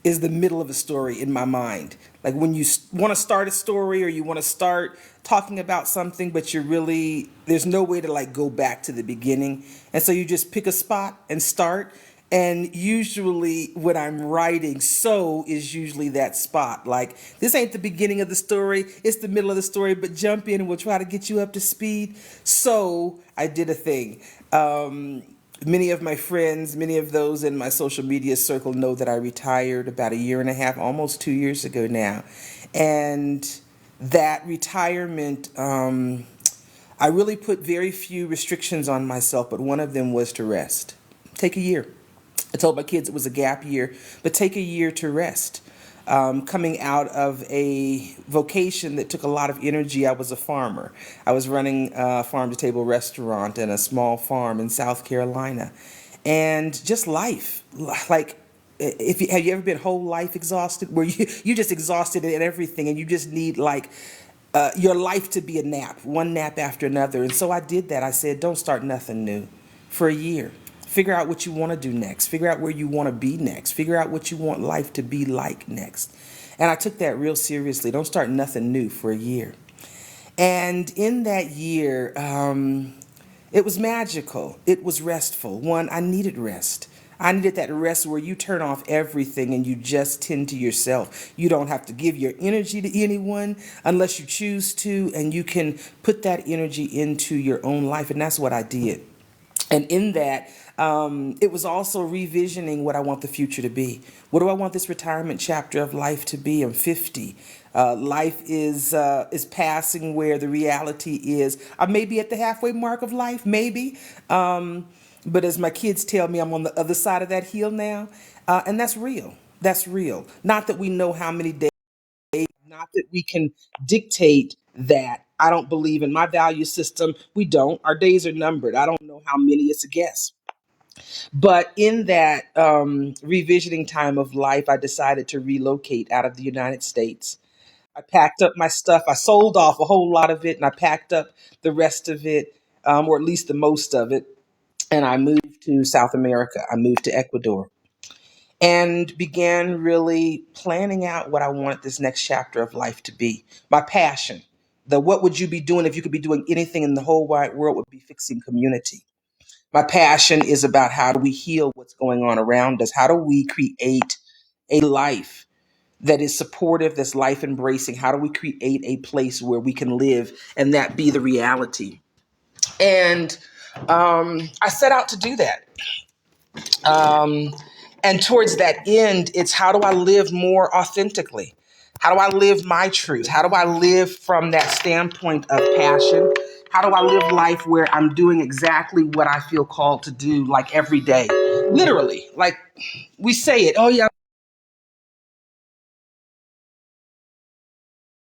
is the middle of a story in my mind. Like when you want to start a story or you want to start talking about something, but you're really, there's no way to like go back to the beginning. And so you just pick a spot and start. And usually when I'm writing, so is usually that spot. Like this ain't the beginning of the story, it's the middle of the story, but jump in and we'll try to get you up to speed. So I did a thing. Many of my friends, many of those in my social media circle know that I retired about a year and a half, almost 2 years ago now. And that retirement, I really put very few restrictions on myself, but one of them was to rest. Take a year. I told my kids it was a gap year, but take a year to rest. Coming out of a vocation that took a lot of energy, I was a farmer. I was running a farm to table restaurant and a small farm in South Carolina. And just life, like if you, have you ever been whole life exhausted where you just exhausted at everything and you just need like your life to be a nap, one nap after another. And so I did that. I said, don't start nothing new for a year. Figure out what you want to do next. Figure out where you want to be next. Figure out what you want life to be like next. And I took that real seriously. Don't start nothing new for a year. And in that year, it was magical. It was restful. One, I needed rest. I needed that rest where you turn off everything and you just tend to yourself. You don't have to give your energy to anyone unless you choose to, and you can put that energy into your own life. And that's what I did. And in that, it was also revisioning what I want the future to be. What do I want this retirement chapter of life to be? I'm 50. Life is passing where the reality is. I may be at the halfway mark of life, maybe. But as my kids tell me, I'm on the other side of that hill now. And that's real. That's real. Not that we know how many days, not that we can dictate that. I don't believe in my value system. We don't. Our days are numbered. I don't know how many, it's a guess. But in that revisioning time of life, I decided to relocate out of the United States. I packed up my stuff. I sold off a whole lot of it and I packed up the rest of it, or at least the most of it. And I moved to South America. I moved to Ecuador and began really planning out what I wanted this next chapter of life to be. My passion, the what would you be doing if you could be doing anything in the whole wide world, would be fixing community. My passion is about how do we heal what's going on around us? How do we create a life that is supportive, that's life embracing? How do we create a place where we can live and that be the reality? And I set out to do that. Um, and towards that end, it's how do I live more authentically? How do I live my truth? How do I live from that standpoint of passion? How do I live life where I'm doing exactly what I feel called to do, like every day? Literally, like we say it, oh yeah,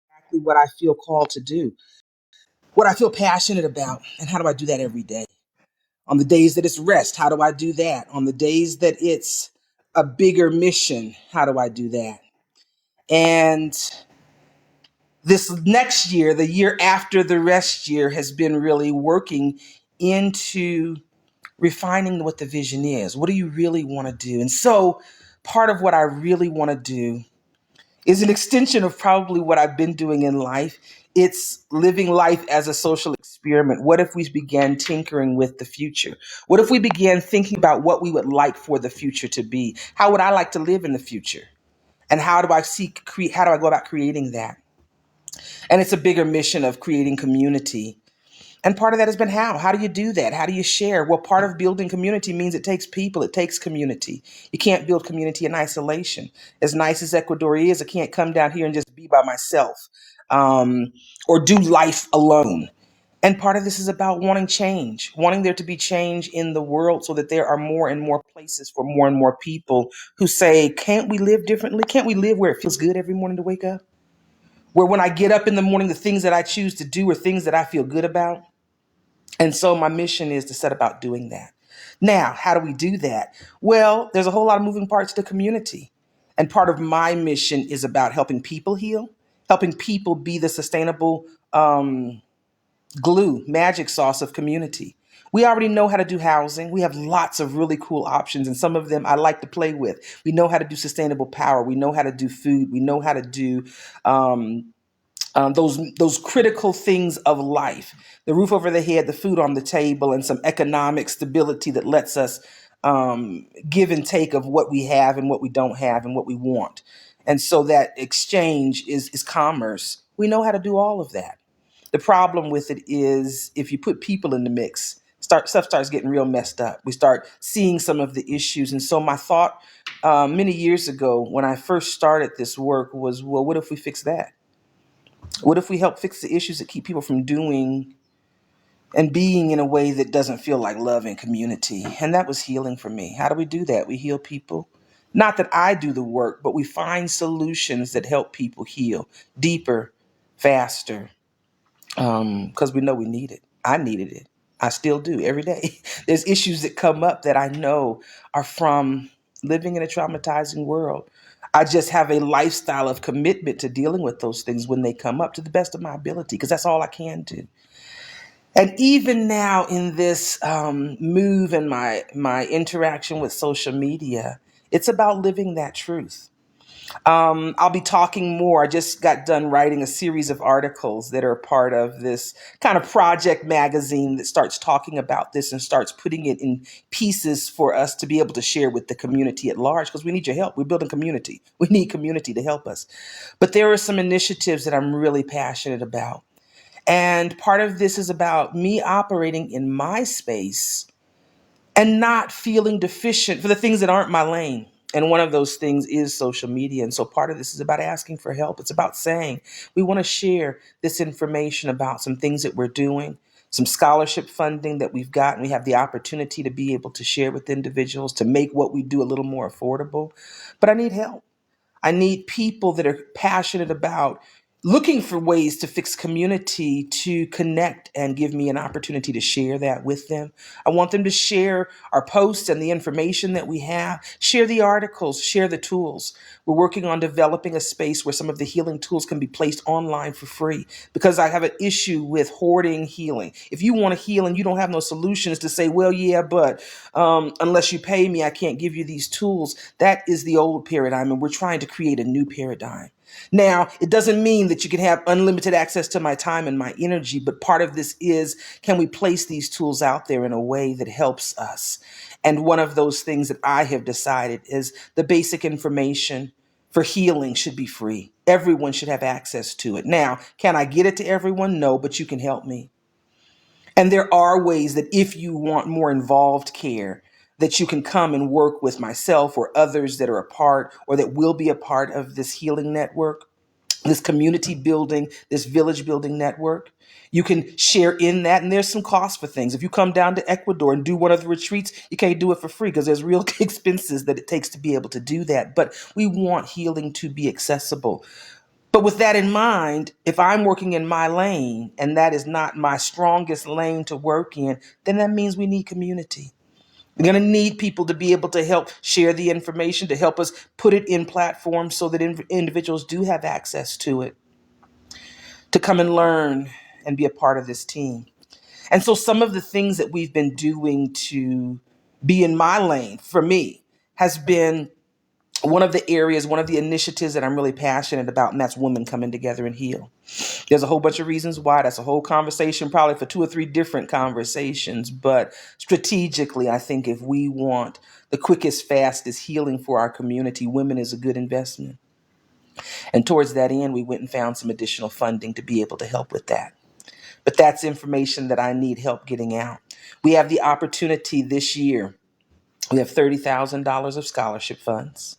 exactly what I feel called to do, what I feel passionate about. And how do I do that every day? On the days that it's rest, how do I do that? On the days that it's a bigger mission, how do I do that? And this next year, the year after the rest year, has been really working into refining what the vision is. What do you really want to do? And so, part of what I really want to do is an extension of probably what I've been doing in life. It's living life as a social experiment. What if we began tinkering with the future? What if we began thinking about what we would like for the future to be? How would I like to live in the future? And how do I go about creating that? And it's a bigger mission of creating community. And part of that has been how? How do you do that? How do you share? Well, part of building community means it takes people, it takes community. You can't build community in isolation. As nice as Ecuador is, I can't come down here and just be by myself, um, or do life alone. And part of this is about wanting change, wanting there to be change in the world so that there are more and more places for more and more people who say, can't we live differently? Can't we live where it feels good every morning to wake up? Where when I get up in the morning, the things that I choose to do are things that I feel good about. And so my mission is to set about doing that. Now, how do we do that? Well, there's a whole lot of moving parts to community. And part of my mission is about helping people heal, helping people be the sustainable glue, magic sauce of community. We already know how to do housing. We have lots of really cool options, and some of them I like to play with. We know how to do sustainable power. We know how to do food. We know how to do um, those critical things of life: the roof over the head, the food on the table, and some economic stability that lets us give and take of what we have and what we don't have and what we want. And so that exchange is commerce. We know how to do all of that. The problem with it is if you put people in the mix, stuff starts getting real messed up. We start seeing some of the issues. And so my thought many years ago when I first started this work was, well, what if we fix that? What if we help fix the issues that keep people from doing and being in a way that doesn't feel like love and community? And that was healing for me. How do we do that? We heal people. Not that I do the work, but we find solutions that help people heal deeper, faster, because we know we need it. I needed it. I still do every day. There's issues that come up that I know are from living in a traumatizing world. I just have a lifestyle of commitment to dealing with those things when they come up to the best of my ability, because that's all I can do. And even now in this move and my interaction with social media, it's about living that truth. I'll be talking more. I just got done writing a series of articles that are part of this kind of project magazine that starts talking about this and starts putting it in pieces for us to be able to share with the community at large, because we need your help. We're building community. We need community to help us. But there are some initiatives that I'm really passionate about. And part of this is about me operating in my space and not feeling deficient for the things that aren't my lane. And one of those things is social media. And so part of this is about asking for help. It's about saying, we want to share this information about some things that we're doing, some scholarship funding that we've gotten. We have the opportunity to be able to share with individuals to make what we do a little more affordable. But I need help. I need people that are passionate about looking for ways to fix community to connect and give me an opportunity to share that with them. I want them to share our posts and the information that we have, share the articles, share the tools. We're working on developing a space where some of the healing tools can be placed online for free, because I have an issue with hoarding healing. If you want to heal and you don't have no solutions to say, well, yeah, but unless you pay me, I can't give you these tools. That is the old paradigm, and we're trying to create a new paradigm. Now, it doesn't mean that you can have unlimited access to my time and my energy, but part of this is, can we place these tools out there in a way that helps us? And one of those things that I have decided is the basic information for healing should be free. Everyone should have access to it. Now, can I get it to everyone? No, but you can help me. And there are ways that if you want more involved care, that you can come and work with myself or others that are a part or that will be a part of this healing network, this community building, this village building network. You can share in that, and there's some cost for things. If you come down to Ecuador and do one of the retreats, you can't do it for free because there's real expenses that it takes to be able to do that. But we want healing to be accessible. But with that in mind, if I'm working in my lane and that is not my strongest lane to work in, then that means we need community. We're going to need people to be able to help share the information, to help us put it in platforms so that individuals do have access to it, to come and learn and be a part of this team. And so some of the things that we've been doing to be in my lane for me has been one of the areas, one of the initiatives that I'm really passionate about, and that's women coming together and heal. There's a whole bunch of reasons why. That's a whole conversation, probably for 2 or 3 different conversations. But strategically, I think if we want the quickest, fastest healing for our community, women is a good investment. And towards that end, we went and found some additional funding to be able to help with that. But that's information that I need help getting out. We have the opportunity this year. We have $30,000 of scholarship funds.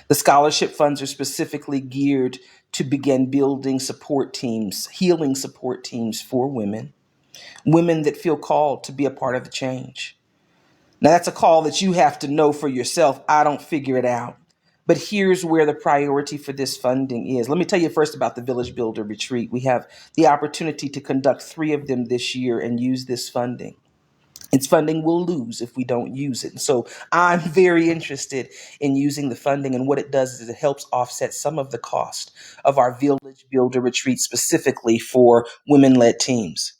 The scholarship funds are specifically geared to begin building support teams, healing support teams for women, women that feel called to be a part of the change. Now, that's a call that you have to know for yourself. I don't figure it out. But here's where the priority for this funding is. Let me tell you first about the Village Builder Retreat. We have the opportunity to conduct 3 of them this year and use this funding. It's funding we'll lose if we don't use it. And so I'm very interested in using the funding, and what it does is it helps offset some of the cost of our Village Builder Retreat specifically for women-led teams.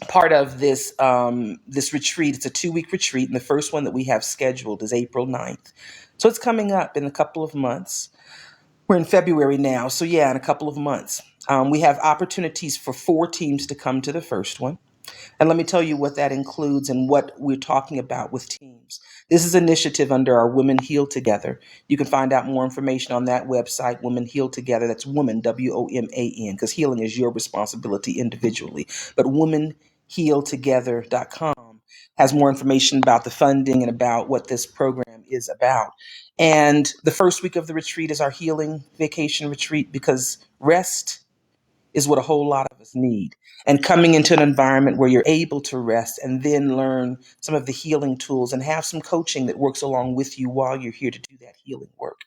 part of this retreat. It's a 2-week retreat, and the first one that we have scheduled is April 9th. So it's coming up in a couple of months. We're in February now, so yeah, in a couple of months. We have opportunities for 4 teams to come to the first one. And let me tell you what that includes and what we're talking about with teams. This is an initiative under our Women Heal Together. You can find out more information on that website, Women Heal Together. That's woman, WOMAN, because healing is your responsibility individually. But womanhealtogether.com has more information about the funding and about what this program is about. And the first week of the retreat is our healing vacation retreat, because rest is what a whole lot of us need. And coming into an environment where you're able to rest and then learn some of the healing tools and have some coaching that works along with you while you're here to do that healing work.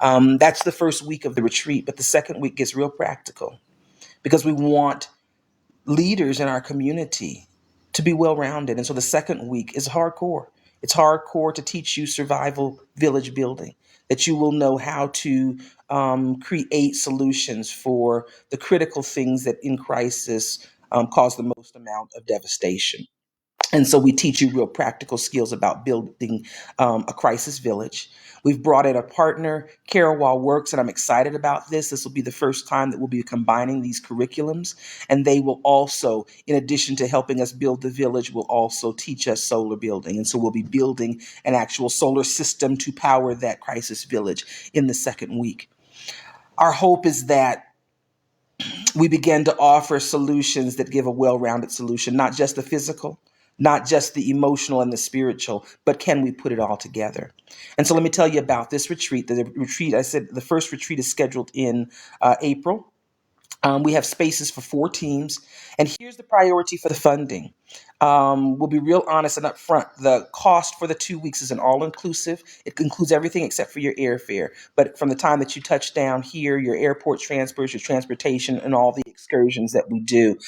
That's the first week of the retreat, but the second week gets real practical because we want leaders in our community to be well rounded. And so the second week is hardcore. It's hardcore to teach you survival village building, that you will know how to create solutions for the critical things that in crisis cause the most amount of devastation. And so we teach you real practical skills about building a crisis village. We've brought in a partner, Carawall Works, and I'm excited about this. This will be the first time that we'll be combining these curriculums. And they will also, in addition to helping us build the village, will also teach us solar building. And so we'll be building an actual solar system to power that crisis village in the second week. Our hope is that we begin to offer solutions that give a well-rounded solution, not just the physical, not just the emotional and the spiritual, but can we put it all together? And so let me tell you about this retreat. The retreat, I said the first retreat is scheduled in April. We have spaces for 4 teams. And here's the priority for the funding. We'll be real honest and upfront. The cost for the 2 weeks is an all-inclusive. It includes everything except for your airfare. But from the time that you touch down here, your airport transfers, your transportation, and all the excursions that we do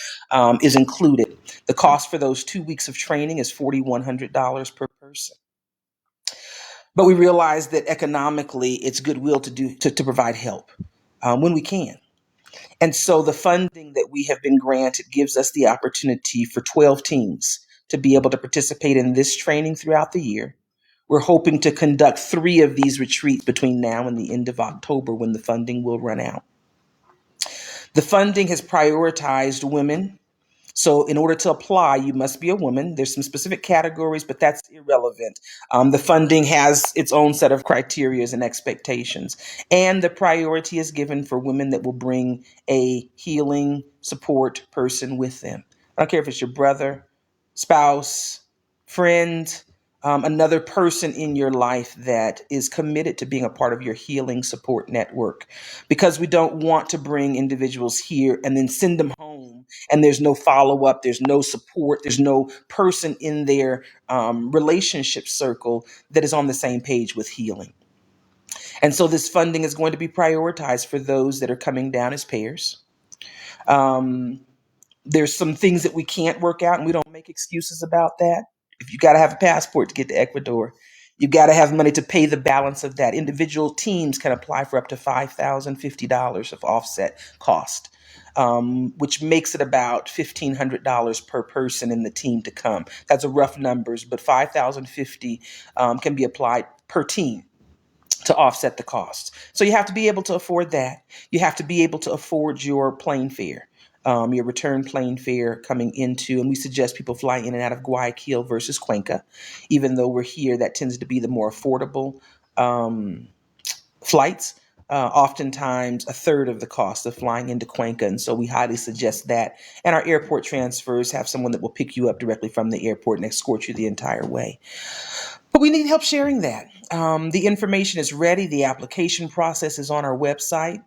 is included. The cost for those 2 weeks of training is $4,100 per person. But we realize that economically, it's goodwill to provide help when we can. And so the funding that we have been granted gives us the opportunity for 12 teams to be able to participate in this training throughout the year. We're hoping to conduct 3 of these retreats between now and the end of October, when the funding will run out. The funding has prioritized women. So in order to apply, you must be a woman. There's some specific categories, but that's irrelevant. The funding has its own set of criterias and expectations. And the priority is given for women that will bring a healing support person with them. I don't care if it's your brother, spouse, friend, another person in your life that is committed to being a part of your healing support network. Because we don't want to bring individuals here and then send them home, and there's no follow up, there's no support, there's no person in their relationship circle that is on the same page with healing. And so this funding is going to be prioritized for those that are coming down as pairs. Um, there's some things that we can't work out, and we don't make excuses about that. If you got to have a passport to get to Ecuador, you got to have money to pay the balance of that. Individual teams can apply for up to $5,050 of offset cost, which makes it about $1,500 per person in the team to come. That's a rough numbers, but $5,050 can be applied per team to offset the costs. So you have to be able to afford that. You have to be able to afford your plane fare, your return plane fare coming into, and we suggest people fly in and out of Guayaquil versus Cuenca. Even though we're here, that tends to be the more affordable flights. Oftentimes a third of the cost of flying into Cuenca. And so we highly suggest that. And our airport transfers have someone that will pick you up directly from the airport and escort you the entire way. But we need help sharing that. The information is ready. The application process is on our website.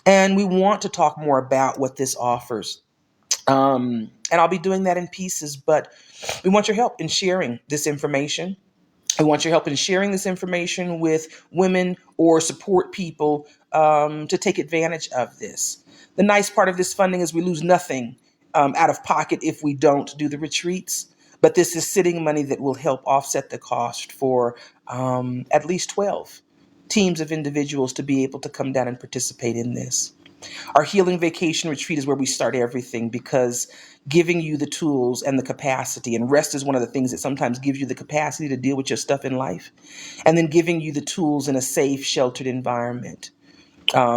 And we want to talk more about what this offers. And I'll be doing that in pieces, but we want your help in sharing this information. I want your help in sharing this information with women or support people to take advantage of this. The nice part of this funding is we lose nothing out of pocket if we don't do the retreats. But this is sitting money that will help offset the cost for at least 12 teams of individuals to be able to come down and participate in this. Our healing vacation retreat is where we start everything because giving you the tools and the capacity, and rest is one of the things that sometimes gives you the capacity to deal with your stuff in life, and then giving you the tools in a safe, sheltered environment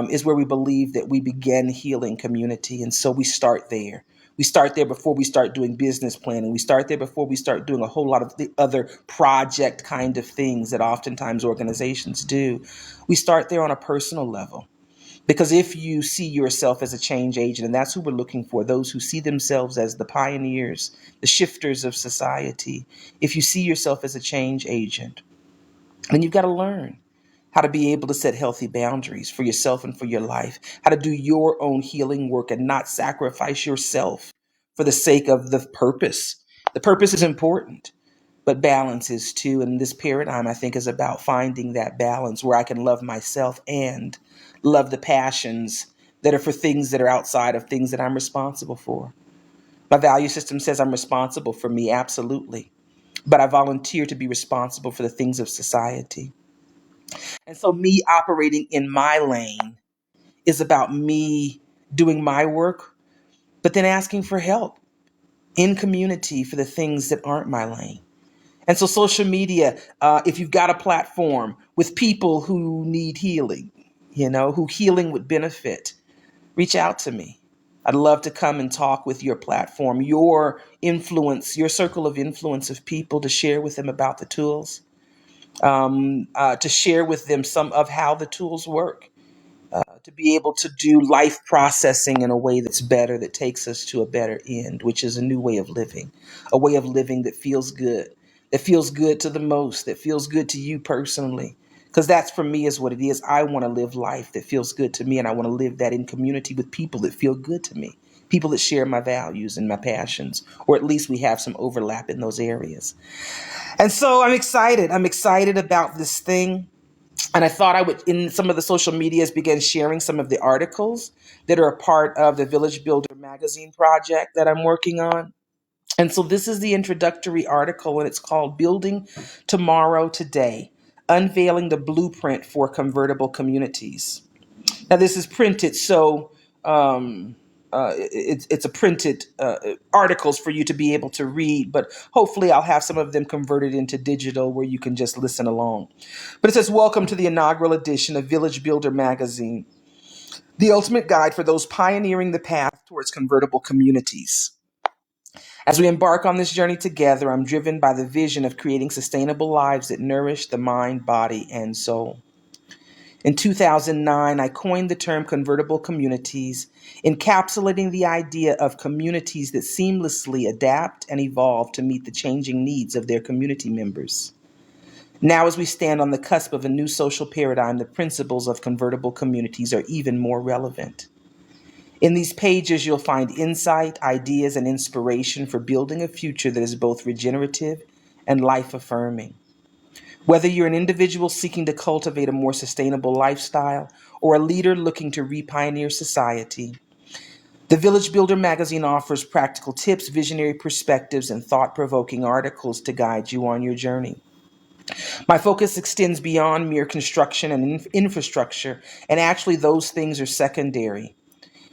is where we believe that we begin healing community. And so we start there. We start there before we start doing business planning. We start there before we start doing a whole lot of the other project kind of things that oftentimes organizations do. We start there on a personal level. Because if you see yourself as a change agent, and that's who we're looking for, those who see themselves as the pioneers, the shifters of society, if you see yourself as a change agent, then you've got to learn how to be able to set healthy boundaries for yourself and for your life, how to do your own healing work and not sacrifice yourself for the sake of the purpose. The purpose is important, but balance is too. And this paradigm, I think, is about finding that balance where I can love myself and love the passions that are for things that are outside of things that I'm responsible for. My value system says I'm responsible for me, absolutely. But I volunteer to be responsible for the things of society. And so, me operating in my lane is about me doing my work, but then asking for help in community for the things that aren't my lane. And so, social media, if you've got a platform with people who need healing, who healing would benefit, reach out to me. I'd love to come and talk with your platform, your influence, your circle of influence of people, to share with them about the tools, to share with them some of how the tools work, to be able to do life processing in a way that's better, that takes us to a better end, which is a new way of living, a way of living that feels good to the most, that feels good to you personally. Because that's for me is what it is. I want to live life that feels good to me, and I want to live that in community with people that feel good to me, people that share my values and my passions, or at least we have some overlap in those areas. And so I'm excited. I'm excited about this thing. And I thought I would, in some of the social medias, begin sharing some of the articles that are a part of the Village Builder magazine project that I'm working on. And so this is the introductory article, and it's called Building Tomorrow Today, Unveiling the Blueprint for Convertible Communities. Now, this is printed, so it's a printed articles for you to be able to read, but hopefully I'll have some of them converted into digital where you can just listen along. But it says, welcome to the inaugural edition of Village Builder magazine, the ultimate guide for those pioneering the path towards convertible communities. As we embark on this journey together, I'm driven by the vision of creating sustainable lives that nourish the mind, body, and soul. In 2009, I coined the term convertible communities, encapsulating the idea of communities that seamlessly adapt and evolve to meet the changing needs of their community members. Now, as we stand on the cusp of a new social paradigm, the principles of convertible communities are even more relevant. In these pages, you'll find insight, ideas, and inspiration for building a future that is both regenerative and life affirming. Whether you're an individual seeking to cultivate a more sustainable lifestyle or a leader looking to repioneer society, the Village Builder magazine offers practical tips, visionary perspectives, and thought-provoking articles to guide you on your journey. My focus extends beyond mere construction and infrastructure, and actually those things are secondary.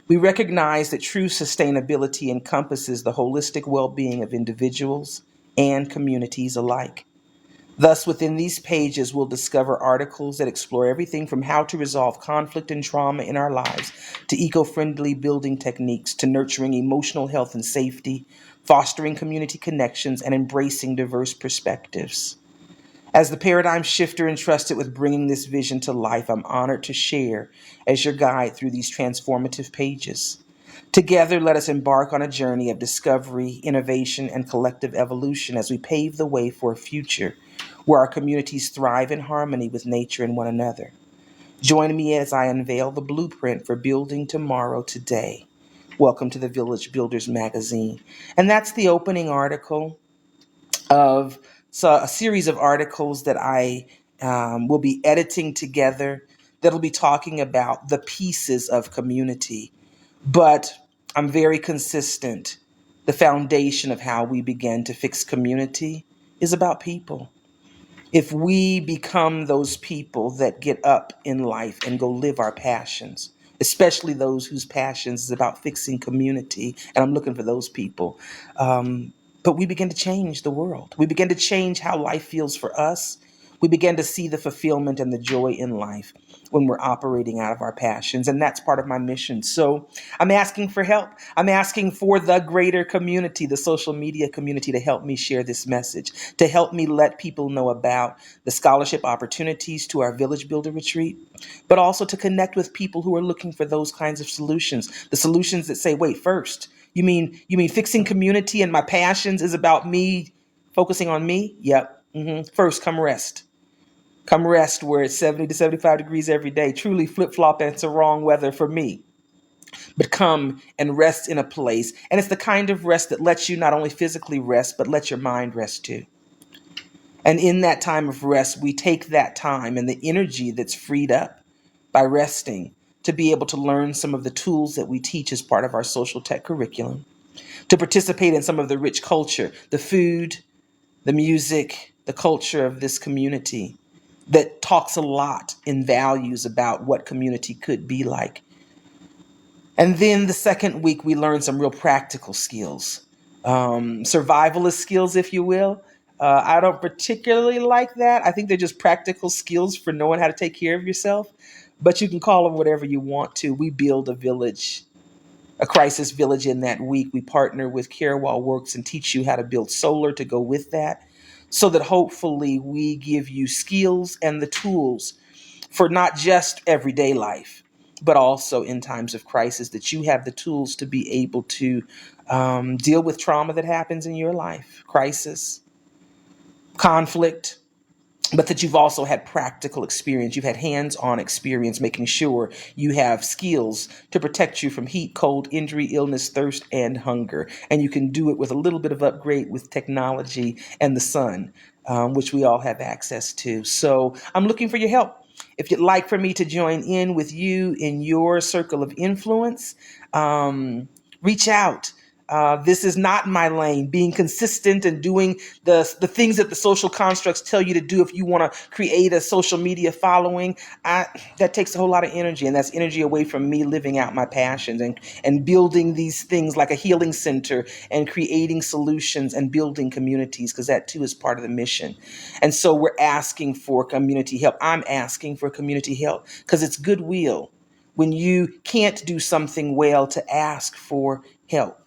We recognize that true sustainability encompasses the holistic well-being of individuals and communities alike. Thus, within these pages, we'll discover articles that explore everything from how to resolve conflict and trauma in our lives, to eco-friendly building techniques, to nurturing emotional health and safety, fostering community connections, and embracing diverse perspectives. As the paradigm shifter entrusted with bringing this vision to life, I'm honored to share as your guide through these transformative pages. Together, let us embark on a journey of discovery, innovation, and collective evolution as we pave the way for a future where our communities thrive in harmony with nature and one another. Join me as I unveil the blueprint for building tomorrow today. Welcome to the Village Builders magazine. And that's the opening article of a series of articles that I will be editing together that'll be talking about the pieces of community. But I'm very consistent. The foundation of how we begin to fix community is about people. If we become those people that get up in life and go live our passions, especially those whose passions is about fixing community. And I'm looking for those people. But we begin to change the world. We begin to change how life feels for us. We begin to see the fulfillment and the joy in life when we're operating out of our passions. And that's part of my mission. So I'm asking for help. I'm asking for the greater community, the social media community, to help me share this message, to help me let people know about the scholarship opportunities to our Village Builder Retreat, but also to connect with people who are looking for those kinds of solutions, the solutions that say, wait, first, you mean fixing community and my passions is about me focusing on me? Yep. First, come rest. Come rest where it's 70 to 75 degrees every day. Truly flip flop into wrong weather for me. But come and rest in a place. And it's the kind of rest that lets you not only physically rest, but let your mind rest too. And in that time of rest, we take that time and the energy that's freed up by resting to be able to learn some of the tools that we teach as part of our social tech curriculum, to participate in some of the rich culture, the food, the music, the culture of this community that talks a lot in values about what community could be like. And then the second week, we learn some real practical skills, survivalist skills, if you will. I don't particularly like that. I think they're just practical skills for knowing how to take care of yourself, but you can call them whatever you want to. We build a village, a crisis village in that week. We partner with Carewill Works and teach you how to build solar to go with that, so that hopefully we give you skills and the tools for not just everyday life, but also in times of crisis, that you have the tools to be able to deal with trauma that happens in your life, crisis, conflict, but that you've also had practical experience. You've had hands-on experience making sure you have skills to protect you from heat, cold, injury, illness, thirst, and hunger. And you can do it with a little bit of upgrade with technology and the sun, which we all have access to. So I'm looking for your help. If you'd like for me to join in with you in your circle of influence, reach out. This is not my lane. Being consistent and doing the things that the social constructs tell you to do if you want to create a social media following, that takes a whole lot of energy, and that's energy away from me living out my passions and building these things like a healing center and creating solutions and building communities, because that too is part of the mission. And so we're asking for community help. I'm asking for community help because it's goodwill when you can't do something well to ask for help.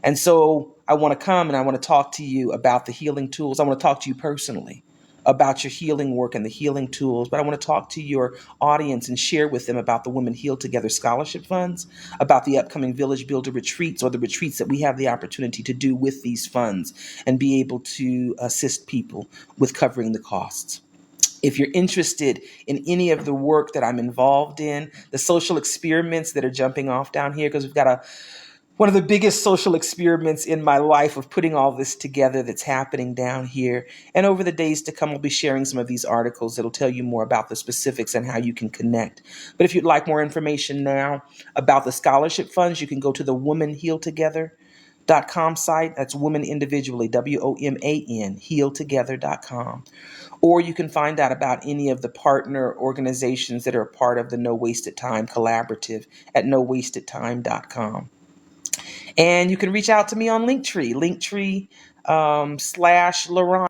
And so I want to come and I want to talk to you about the healing tools. I want to talk to you personally about your healing work and the healing tools, but I want to talk to your audience and share with them about the Women Heal Together scholarship funds, about the upcoming Village Builder retreats, or the retreats that we have the opportunity to do with these funds, and be able to assist people with covering the costs. If you're interested in any of the work that I'm involved in, the social experiments that are jumping off down here, because we've got one of the biggest social experiments in my life of putting all this together that's happening down here. And over the days to come, we'll be sharing some of these articles that'll tell you more about the specifics and how you can connect. But if you'd like more information now about the scholarship funds, you can go to the womanhealtogether.com site. That's woman individually, WOMAN, healtogether.com. Or you can find out about any of the partner organizations that are a part of the No Wasted Time Collaborative at nowastedtime.com. And you can reach out to me on Linktree / Lorana.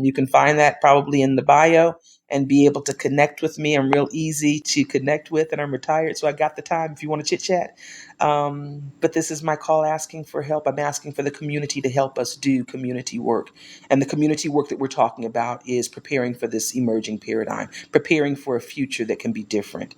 You can find that probably in the bio and be able to connect with me. I'm real easy to connect with, and I'm retired, so I got the time if you want to chit chat. But this is my call asking for help. I'm asking for the community to help us do community work. And the community work that we're talking about is preparing for this emerging paradigm, preparing for a future that can be different.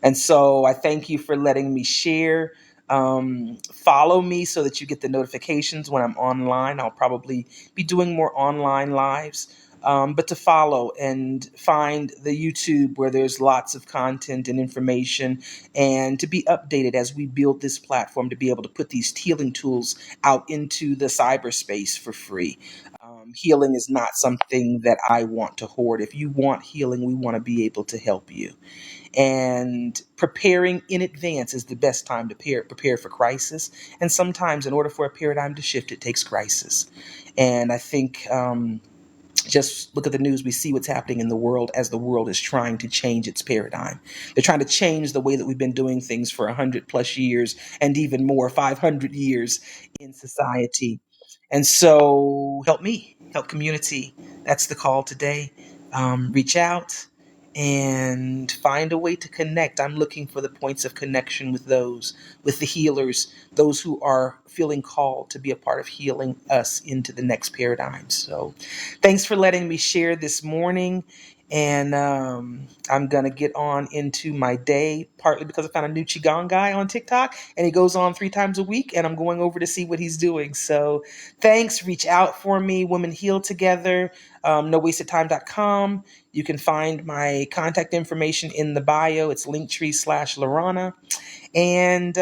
And so I thank you for letting me share. Follow me so that you get the notifications when I'm online. I'll probably be doing more online lives. But to follow and find the YouTube where there's lots of content and information, and to be updated as we build this platform to be able to put these healing tools out into the cyberspace for free. Healing is not something that I want to hoard. If you want healing, we want to be able to help you. And preparing in advance is the best time to prepare for crisis. And sometimes in order for a paradigm to shift, it takes crisis. And I think Just look at the news. We see what's happening in the world as the world is trying to change its paradigm. They're trying to change the way that we've been doing things for 100 plus years and even more, 500 years in society. And so help me, help community. That's the call today. Reach out and find a way to connect. I'm looking for the points of connection with those, with the healers, those who are feeling called to be a part of healing us into the next paradigm. So thanks for letting me share this morning. And I'm going to get on into my day, partly because I found a new Qigong guy on TikTok, and he goes on 3 times a week, and I'm going over to see what he's doing. So thanks. Reach out for me. Women Heal Together, nowastedtime.com. You can find my contact information in the bio. It's linktree/Lorana. And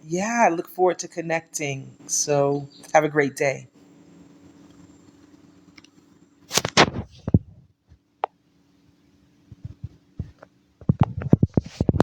yeah, I look forward to connecting. So have a great day.